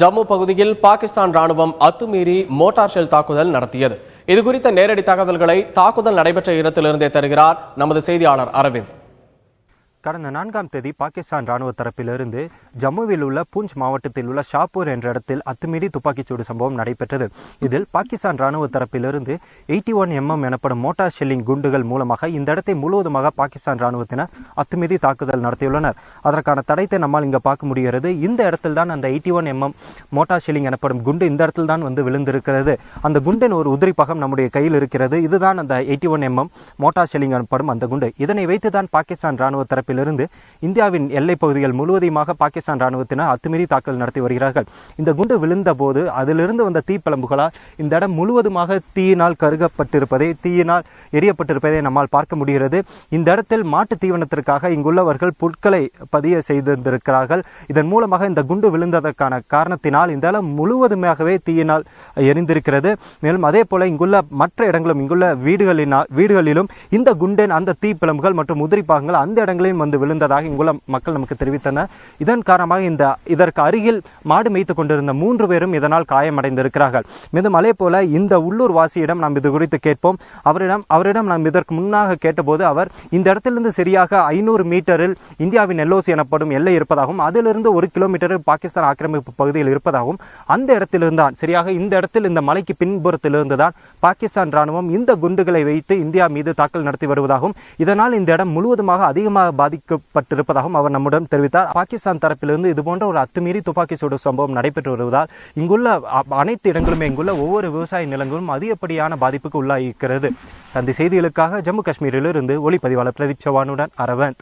ஜம்மு பகுதியில் பாகிஸ்தான் ராணுவம் அத்துமீறி மோட்டார் ஷெல் தாக்குதல் நடத்தியது. இதுகுறித்த நேரடி தகவல்களை தாக்குதல் நடைபெற்ற இடத்திலிருந்தே தருகிறார் நமது செய்தியாளர் அரவிந்த். கடந்த 4ஆம் தேதி பாகிஸ்தான் ராணுவ தரப்பிலிருந்து ஜம்முவில் உள்ள பூஞ்ச் மாவட்டத்தில் உள்ள ஷாப்பூர் என்ற இடத்தில் அத்துமீறி துப்பாக்கிச்சூடு சம்பவம் நடைபெற்றது. இதில் பாகிஸ்தான் ராணுவ தரப்பிலிருந்து 81mm எனப்படும் மோட்டார் ஷெல்லிங் குண்டுகள் மூலமாக இந்த இடத்தை முழுவதுமாக பாகிஸ்தான் ராணுவத்தினர் அத்துமீறி தாக்குதல் நடத்தியுள்ளனர். அதற்கான தடயத்தை நம்மால் இங்கே பார்க்க முடிகிறது. இந்த இடத்தில் தான் அந்த 81mm மோட்டார் ஷெல்லிங் எனப்படும் குண்டு இந்த இடத்தில் தான் விழுந்திருக்கிறது. அந்த குண்டின் ஒரு உதிரி பாகம் நம்முடைய கையில் இருக்கிறது. இதுதான் அந்த 81mm மோட்டார் ஷெல்லிங் எனப்படும் அந்த குண்டு. இதனை வைத்துதான் பாகிஸ்தான் ராணுவ தரப்பிலிருந்து இந்தியாவின் எல்லை பகுதிகள் முழுவதுமாக பாகிஸ்தான் ராணுவத்தினர் அத்துமீறி தாக்குதல் நடத்தி வருகிறார்கள். இந்த குண்டு விழுந்த போது அதிலிருந்து வந்த தீப்பிழம்புகளால் இந்த இடம் முழுவதுமாக தீயினால் தீயினால் எரியப்பட்டிருப்பதை நம்மால் பார்க்க முடிகிறது. இந்த இடத்தில் மாட்டு தீவனத்திற்காக இங்குள்ளவர்கள் புட்களை பதிய செய்திருக்கிறார்கள். இதன் மூலமாக இந்த குண்டு விழுந்ததற்கான காரணத்தினால் இந்த இடம் முழுவதுமாகவே தீயினால் எரிந்திருக்கிறது. மேலும் அதே போல இங்குள்ள மற்ற இடங்களும் இங்குள்ள வீடுகளிலும் இந்த குண்டின் அந்த தீப்பிழம்புகள் மற்றும் உதிரி பாகங்கள் அந்த இடங்களையும் விழுந்ததாக இங்குள்ள மக்கள் நமக்கு தெரிவித்தனர். இதன் காரணமாக இதற்கு அருகில் மாடு மேய்த்து கொண்டிருந்த 3 பேரும் இதனால் காயமடைந்திருக்கிறார்கள். மேலும் அதே போல இந்த உள்ளூர் வாசியிடம் நாம் இது குறித்து கேட்போம். அவரிடம் நாம் இதற்கு முன்னாக கேட்டபோது அவர் இந்த இடத்திலிருந்து சரியாக 500 மீட்டரில் இந்தியாவின் எல்ஓசி எனப்படும் எல்லை இருப்பதாகவும் அதிலிருந்து 1 கிலோமீட்டர் பாகிஸ்தான் ஆக்கிரமிப்பு பகுதியில் இருப்பதாகவும் அந்த இடத்திலிருந்தான் சரியாக இந்த இடத்தில் இந்த மலைக்கு பின்புறத்திலிருந்து தான் பாகிஸ்தான் ராணுவம் இந்த குண்டுகளை வைத்து இந்தியா மீது தாக்கல் நடத்தி வருவதாகவும் இதனால் இந்த இடம் முழுவதுமாக அதிகமாக பாதிக்கப்பட்டிருப்பதாகவும் அவர் நம்முடன் தெரிவித்தார். பாகிஸ்தான் தரப்பிலிருந்து இதுபோன்ற ஒரு அத்துமீறி துப்பாக்கி சூடு சம்பவம் நடைபெற்று வருவதால் இங்குள்ள அனைத்து இடங்களுமே இங்குள்ள ஒவ்வொரு விவசாய நிலங்களும் அதிகப்படியான பாதிப்புக்கு உள்ளாகிறது. அந்த செய்திகளுக்காக ஜம்மு காஷ்மீரிலிருந்து ஒளிப்பதிவாளர் பிரதீப் சவானுடன் அரவிந்த்.